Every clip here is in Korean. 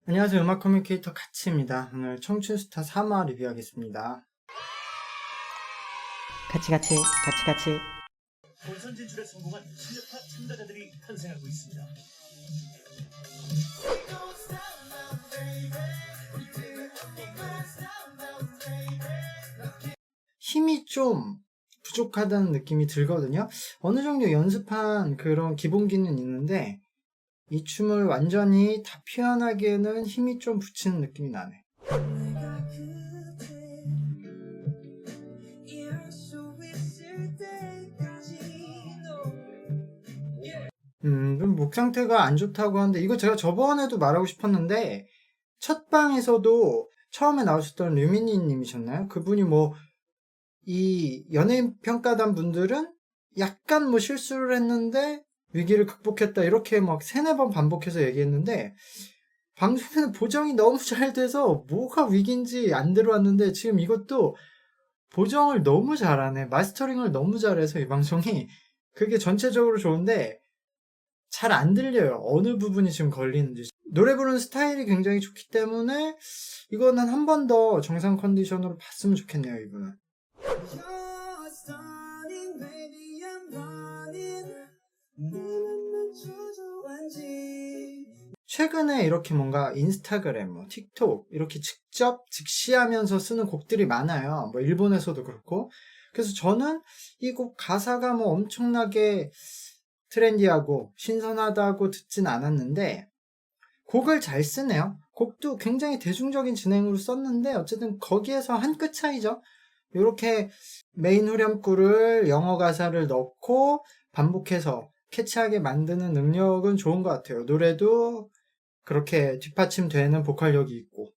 안녕하세요. 음악 커뮤니케이터 카치입니다. 오늘 청춘스타 3화 리뷰하겠습니다. 같이. 본선 진출에 성공한 실력파 참가자들이 탄생하고 있습니다. 힘이 좀 부족하다는 느낌이 들거든요. 어느 정도 연습한 그런 기본기는 있는데 이 춤을 완전히 다 표현하기에는 힘이 좀 붙이는 느낌이 나네. 좀 목 상태가 안 좋다고 하는데 이거 제가 저번에도 말하고 싶었는데 첫 방에서도 처음에 나오셨던 류미니 님이셨나요? 그분이 이 연예인 평가단 분들은 약간 실수를 했는데 위기를 극복했다 이렇게 막 세네 번 반복해서 얘기했는데 방송에는 보정이 너무 잘 돼서 뭐가 위기인지 안 들어왔는데 지금 이것도 보정을 너무 잘하네. 마스터링을 너무 잘해서 이 방송이 그게 전체적으로 좋은데 잘 안 들려요. 어느 부분이 지금 걸리는지. 노래 부르는 스타일이 굉장히 좋기 때문에 이거는 한 번 더 정상 컨디션으로 봤으면 좋겠네요, 이분은. 최근에 이렇게 뭔가 인스타그램, 틱톡 이렇게 직접 직시하면서 쓰는 곡들이 많아요. 일본에서도 그렇고. 그래서 저는 이 곡 가사가 엄청나게 트렌디하고 신선하다고 듣진 않았는데 곡을 잘 쓰네요. 곡도 굉장히 대중적인 진행으로 썼는데 어쨌든 거기에서 한 끗 차이죠. 이렇게 메인 후렴구를 영어 가사를 넣고 반복해서 캐치하게 만드는 능력은 좋은 것 같아요. 노래도 그렇게 뒷받침되는 보컬력이 있고.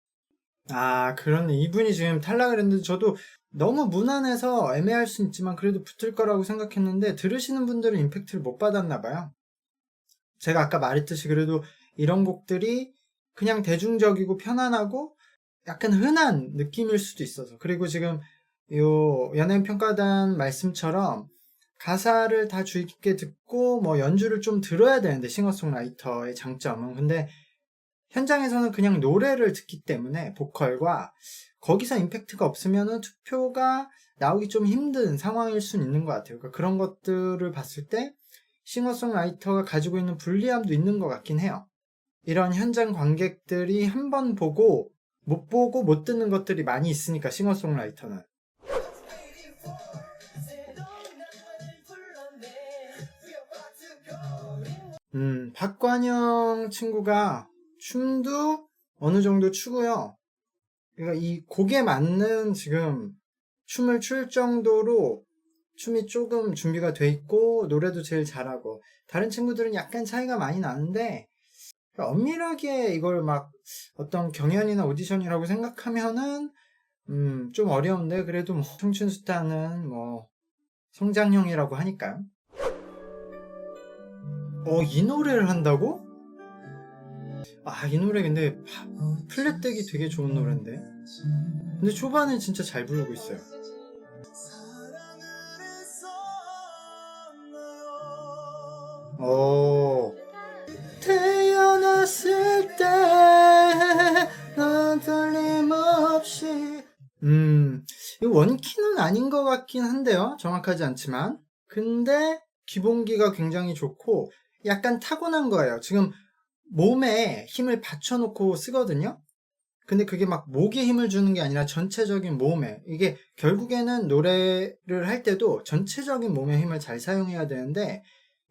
그러네. 이분이 지금 탈락을 했는데 저도 너무 무난해서 애매할 수 있지만 그래도 붙을 거라고 생각했는데 들으시는 분들은 임팩트를 못 받았나 봐요. 제가 아까 말했듯이 그래도 이런 곡들이 그냥 대중적이고 편안하고 약간 흔한 느낌일 수도 있어서. 그리고 지금 요 연예인 평가단 말씀처럼 가사를 다 주의 깊게 듣고 연주를 좀 들어야 되는데 싱어송라이터의 장점은 근데 현장에서는 그냥 노래를 듣기 때문에 보컬과 거기서 임팩트가 없으면은 투표가 나오기 좀 힘든 상황일 수는 있는 것 같아요. 그러니까 그런 것들을 봤을 때 싱어송라이터가 가지고 있는 불리함도 있는 것 같긴 해요. 이런 현장 관객들이 한 번 보고 못 듣는 것들이 많이 있으니까 싱어송라이터는. 박관영 친구가 춤도 어느 정도 추고요. 그러니까 이 곡에 맞는 지금 춤을 출 정도로 춤이 조금 준비가 돼 있고 노래도 제일 잘하고 다른 친구들은 약간 차이가 많이 나는데 엄밀하게 이걸 막 어떤 경연이나 오디션이라고 생각하면은 좀 어려운데 그래도 청춘스타는 성장형이라고 하니까요. 이 노래를 한다고? 이 노래 근데 플랫되기 되게 좋은 노래인데. 근데 초반에 진짜 잘 부르고 있어요. 태어났을 때넌 틀림없이 이거 원키는 아닌 것 같긴 한데요. 정확하지 않지만. 근데 기본기가 굉장히 좋고 약간 타고난 거예요. 지금 몸에 힘을 받쳐놓고 쓰거든요. 근데 그게 막 목에 힘을 주는 게 아니라 전체적인 몸에 이게 결국에는 노래를 할 때도 전체적인 몸의 힘을 잘 사용해야 되는데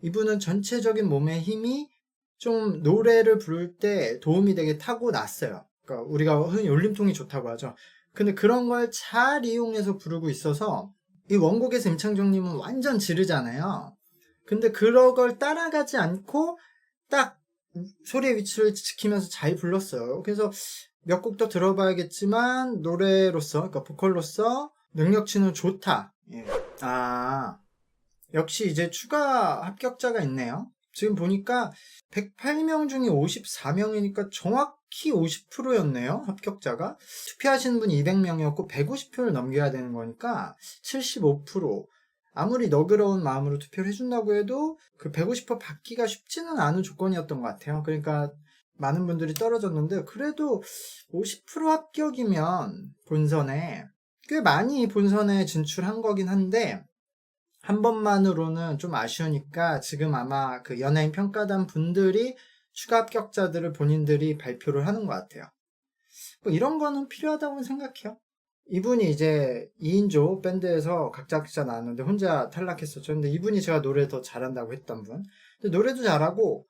이분은 전체적인 몸의 힘이 좀 노래를 부를 때 도움이 되게 타고났어요. 그러니까 우리가 흔히 울림통이 좋다고 하죠. 근데 그런 걸 잘 이용해서 부르고 있어서 이 원곡에서 임창정님은 완전 지르잖아요. 근데 그런 걸 따라가지 않고 딱 소리의 위치를 지키면서 잘 불렀어요. 그래서 몇 곡 더 들어봐야겠지만 노래로서, 그러니까 보컬로서 능력치는 좋다. 예. 역시 이제 추가 합격자가 있네요. 지금 보니까 108명 중에 54명이니까 정확히 50%였네요. 합격자가. 투표하시는 분이 200명이었고 150표를 넘겨야 되는 거니까 75%. 아무리 너그러운 마음으로 투표를 해준다고 해도 그 150% 받기가 쉽지는 않은 조건이었던 것 같아요. 그러니까 많은 분들이 떨어졌는데 그래도 50% 합격이면 본선에 꽤 많이 본선에 진출한 거긴 한데 한 번만으로는 좀 아쉬우니까 지금 아마 그 연예인 평가단 분들이 추가 합격자들을 본인들이 발표를 하는 것 같아요. 뭐 이런 거는 필요하다고 생각해요. 이분이 이제 2인조 밴드에서 각자 나왔는데 혼자 탈락했었죠. 근데 이분이 제가 노래 더 잘한다고 했던 분. 근데 노래도 잘하고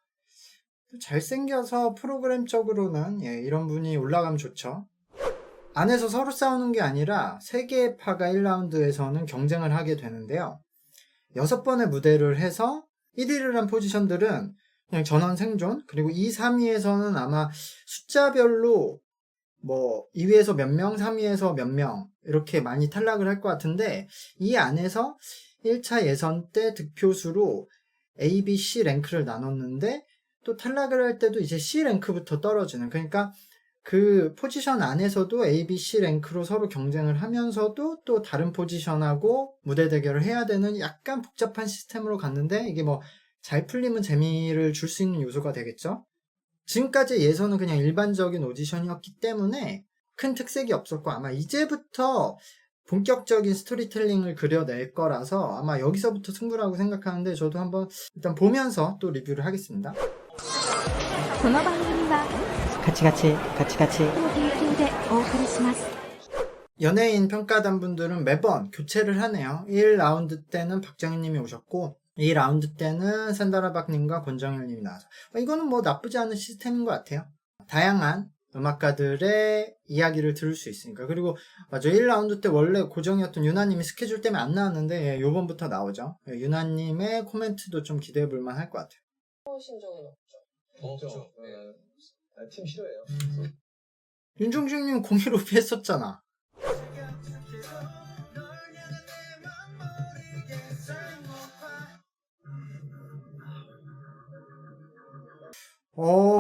잘생겨서 프로그램적으로는 이런 분이 올라가면 좋죠. 안에서 서로 싸우는 게 아니라 3개의 파가 1라운드에서는 경쟁을 하게 되는데요. 6번의 무대를 해서 1위를 한 포지션들은 그냥 전원 생존, 그리고 2, 3위에서는 아마 숫자별로 뭐 2위에서 몇 명, 3위에서 몇 명 이렇게 많이 탈락을 할 것 같은데 이 안에서 1차 예선 때 득표수로 A, B, C 랭크를 나눴는데 또 탈락을 할 때도 이제 C 랭크부터 떨어지는, 그러니까 그 포지션 안에서도 A, B, C 랭크로 서로 경쟁을 하면서도 또 다른 포지션하고 무대 대결을 해야 되는 약간 복잡한 시스템으로 갔는데 이게 뭐 잘 풀리면 재미를 줄 수 있는 요소가 되겠죠. 지금까지 예선은 그냥 일반적인 오디션이었기 때문에 큰 특색이 없었고 아마 이제부터 본격적인 스토리텔링을 그려낼 거라서 아마 여기서부터 승부라고 생각하는데 저도 한번 일단 보면서 또 리뷰를 하겠습니다. この番組は 같이 の提供でお送りします。 연예인 평가단 분들은 매번 교체를 하네요. 1라운드 때는 박정희님이 오셨고 2라운드 때는 산다라박님과 권정일님이 나와서 이거는 뭐 나쁘지 않은 시스템인 것 같아요. 다양한 음악가들의 이야기를 들을 수 있으니까. 그리고 맞아, 1라운드 때 원래 고정이었던 유나님이 스케줄 때문에 안 나왔는데 요번부터 나오죠. 유나님의 코멘트도 좀 기대해 볼 만할 것 같아요. 하신 적은 없죠. 없죠. 네. 팀 싫어해요. 윤종중님 01 했었잖아.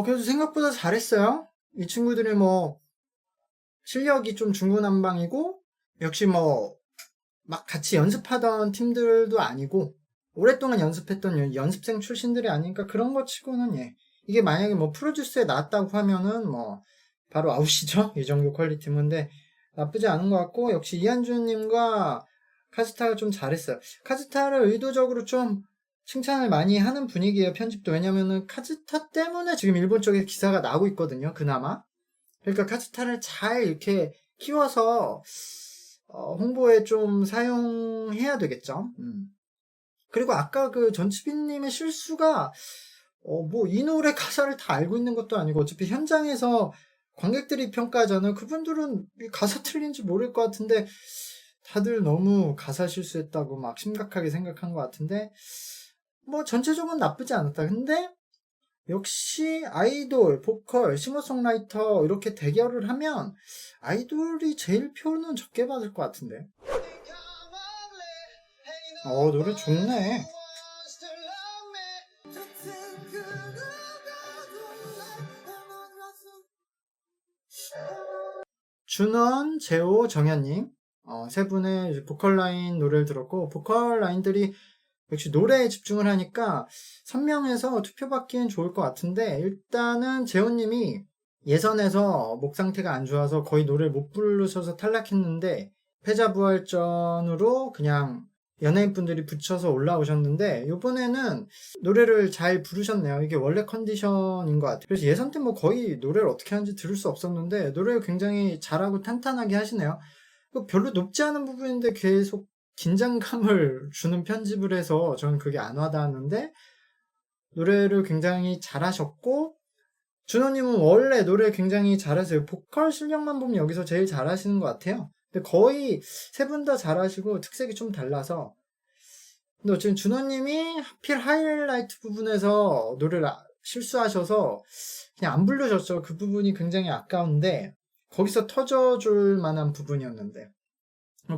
그래도 생각보다 잘했어요. 이 친구들이 뭐 실력이 좀 중구난방이고 역시 뭐 막 같이 연습하던 팀들도 아니고 오랫동안 연습했던 연습생 출신들이 아니니까 그런 거 치고는 이게 만약에 뭐 프로듀스에 나왔다고 하면은 뭐 바로 아웃이죠. 이 정도 퀄리티인데 나쁘지 않은 것 같고 역시 이한준님과 카즈타가 좀 잘했어요. 카즈타를 의도적으로 좀 칭찬을 많이 하는 분위기예요, 편집도. 왜냐면은 카즈타 때문에 지금 일본 쪽에 기사가 나오고 있거든요, 그나마. 그러니까 카즈타를 잘 이렇게 키워서 홍보에 좀 사용해야 되겠죠. 그리고 아까 그 전치빈님의 실수가 뭐 이 노래 가사를 다 알고 있는 것도 아니고 어차피 현장에서 관객들이 평가하잖아요. 그분들은 가사 틀린지 모를 것 같은데 다들 너무 가사 실수했다고 막 심각하게 생각한 것 같은데 뭐 전체적으로 나쁘지 않았다. 근데 역시 아이돌, 보컬, 싱어송라이터 이렇게 대결을 하면 아이돌이 제일 표는 적게 받을 것 같은데. 노래 좋네. 준원, 재호, 정현님 세 분의 보컬 라인 노래를 들었고 보컬 라인들이 역시 노래에 집중을 하니까 선명해서 투표받기엔 좋을 것 같은데 일단은 재호님이 예선에서 목 상태가 안 좋아서 거의 노래를 못 부르셔서 탈락했는데 패자부활전으로 그냥 연예인분들이 붙여서 올라오셨는데 이번에는 노래를 잘 부르셨네요. 이게 원래 컨디션인 것 같아요. 그래서 예선 때 뭐 거의 노래를 어떻게 하는지 들을 수 없었는데 노래를 굉장히 잘하고 탄탄하게 하시네요. 별로 높지 않은 부분인데 계속 긴장감을 주는 편집을 해서 저는 그게 안 와닿았는데 노래를 굉장히 잘하셨고 준호님은 원래 노래 굉장히 잘하세요. 보컬 실력만 보면 여기서 제일 잘하시는 것 같아요. 근데 거의 세 분 다 잘하시고 특색이 좀 달라서 근데 어쨌든 준호님이 하필 하이라이트 부분에서 노래를 실수하셔서 그냥 안 부르셨죠. 그 부분이 굉장히 아까운데 거기서 터져줄 만한 부분이었는데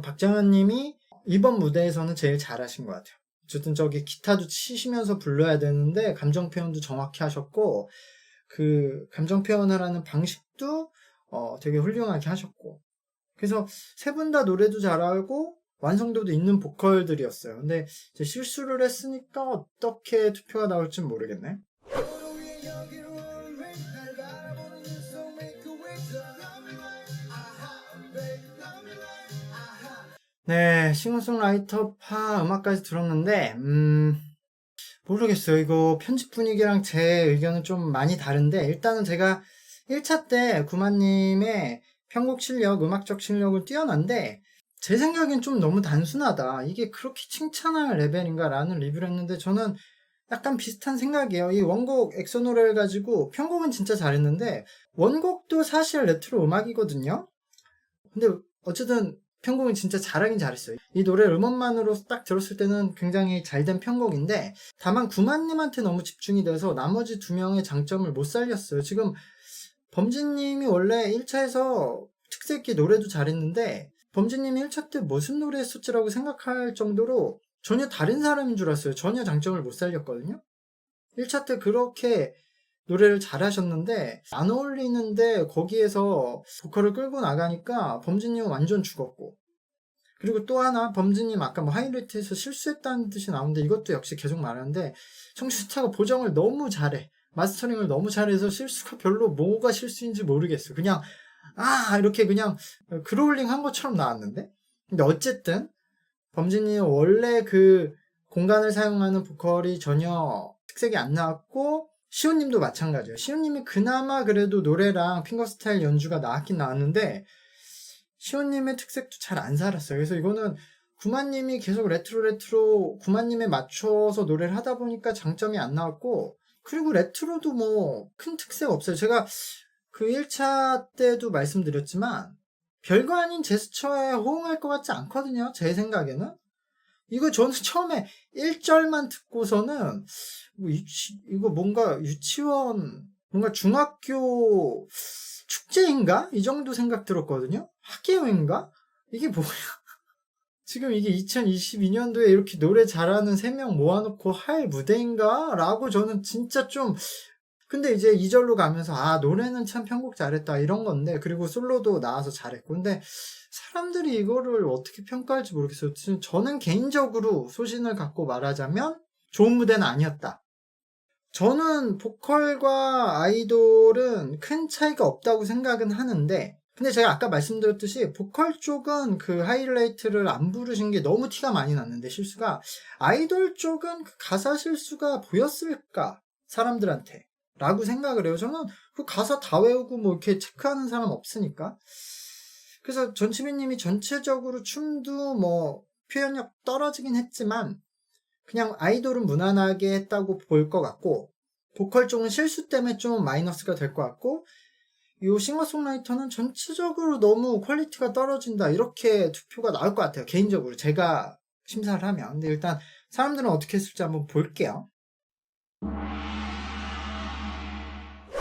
박정현님이 이번 무대에서는 제일 잘하신 것 같아요. 어쨌든 저기 기타도 치시면서 불러야 되는데 감정 표현도 정확히 하셨고 그 감정 표현을 하는 방식도 되게 훌륭하게 하셨고 그래서 세 분 다 노래도 잘하고 완성도도 있는 보컬들이었어요. 근데 이제 실수를 했으니까 어떻게 투표가 나올지 모르겠네. 네, 싱어송라이터파 음악까지 들었는데 모르겠어요. 이거 편집 분위기랑 제 의견은 좀 많이 다른데, 일단은 제가 1차 때 구마님의 편곡 실력, 음악적 실력은 뛰어난데 제 생각엔 좀 너무 단순하다. 이게 그렇게 칭찬할 레벨인가 라는 리뷰를 했는데 저는 약간 비슷한 생각이에요. 이 원곡 엑소노래를 가지고 편곡은 진짜 잘했는데 원곡도 사실 레트로 음악이거든요. 근데 어쨌든 편곡은 진짜 잘하긴 잘했어요. 이 노래 음원만으로 딱 들었을 때는 굉장히 잘된 편곡인데 다만 구만님한테 너무 집중이 돼서 나머지 두 명의 장점을 못 살렸어요. 지금 범진님이 원래 1차에서 특색 있게 노래도 잘했는데 범진님이 1차 때 무슨 노래 했었지라고 생각할 정도로 전혀 다른 사람인 줄 알았어요. 전혀 장점을 못 살렸거든요. 1차 때 그렇게 노래를 잘하셨는데 안 어울리는데 거기에서 보컬을 끌고 나가니까 범진님은 완전 죽었고, 그리고 또 하나 범진님 아까 뭐 하이라이트에서 실수했다는 뜻이 나오는데 이것도 역시 계속 말하는데 청취자가 보정을 너무 잘해, 마스터링을 너무 잘해서 실수가 별로 뭐가 실수인지 모르겠어. 그냥 이렇게 그냥 그롤링 한 것처럼 나왔는데, 근데 어쨌든 범진님 원래 그 공간을 사용하는 보컬이 전혀 특색이 안 나왔고 시온님도 마찬가지예요. 시온님이 그나마 그래도 노래랑 핑거스타일 연주가 나왔긴 나왔는데 시온님의 특색도 잘 안 살았어요. 그래서 이거는 구만님이 계속 레트로 구만님에 맞춰서 노래를 하다 보니까 장점이 안 나왔고, 그리고 레트로도 뭐 큰 특색 없어요. 제가 그 1차 때도 말씀드렸지만 별거 아닌 제스처에 호응할 것 같지 않거든요. 제 생각에는. 이거 저는 처음에 1절만 듣고서는 이거 뭔가 유치원, 뭔가 중학교 축제인가? 이 정도 생각 들었거든요. 학예회인가? 이게 뭐야? 지금 이게 2022년도에 이렇게 노래 잘하는 3명 모아놓고 할 무대인가? 라고 저는 진짜 좀, 근데 이제 2절로 가면서 노래는 참 편곡 잘했다 이런 건데, 그리고 솔로도 나와서 잘했고, 근데 사람들이 이거를 어떻게 평가할지 모르겠어요. 저는 개인적으로 소신을 갖고 말하자면 좋은 무대는 아니었다. 저는 보컬과 아이돌은 큰 차이가 없다고 생각은 하는데, 근데 제가 아까 말씀드렸듯이 보컬 쪽은 그 하이라이트를 안 부르신 게 너무 티가 많이 났는데 실수가, 아이돌 쪽은 그 가사 실수가 보였을까 사람들한테 라고 생각을 해요. 저는 그 가사 다 외우고 뭐 이렇게 체크하는 사람 없으니까. 그래서 전치빈님이 전체적으로 춤도 뭐 표현력 떨어지긴 했지만 그냥 아이돌은 무난하게 했다고 볼 것 같고, 보컬 쪽은 실수 때문에 좀 마이너스가 될 것 같고, 이 싱어송라이터는 전체적으로 너무 퀄리티가 떨어진다 이렇게 투표가 나올 것 같아요. 개인적으로 제가 심사를 하면. 근데 일단 사람들은 어떻게 했을지 한번 볼게요.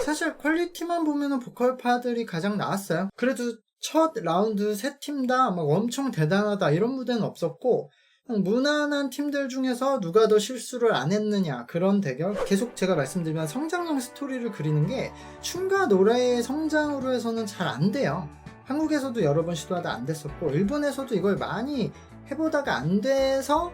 사실 퀄리티만 보면은 보컬파들이 가장 나았어요. 그래도 첫 라운드 세 팀 다 막 엄청 대단하다 이런 무대는 없었고, 무난한 팀들 중에서 누가 더 실수를 안 했느냐 그런 대결. 계속 제가 말씀드리면 성장형 스토리를 그리는 게 춤과 노래의 성장으로 해서는 잘 안 돼요. 한국에서도 여러 번 시도하다 안 됐었고 일본에서도 이걸 많이 해보다가 안 돼서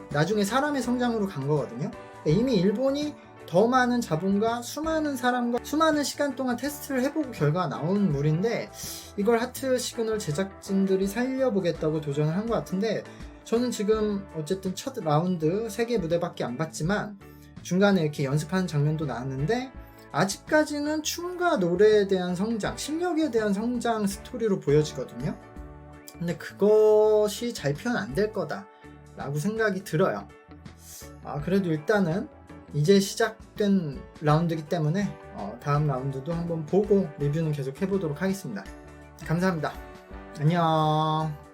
나중에 사람의 성장으로 간 거거든요. 이미 일본이 더 많은 자본과 수많은 사람과 수많은 시간 동안 테스트를 해보고 결과가 나온 물인데 이걸 하트 시그널 제작진들이 살려보겠다고 도전을 한 것 같은데, 저는 지금 어쨌든 첫 라운드 3개 무대밖에 안 봤지만 중간에 이렇게 연습하는 장면도 나왔는데 아직까지는 춤과 노래에 대한 성장, 실력에 대한 성장 스토리로 보여지거든요. 근데 그것이 잘 표현 안 될 거다 라고 생각이 들어요. 그래도 일단은 이제 시작된 라운드이기 때문에 다음 라운드도 한번 보고 리뷰는 계속 해보도록 하겠습니다. 감사합니다. 안녕.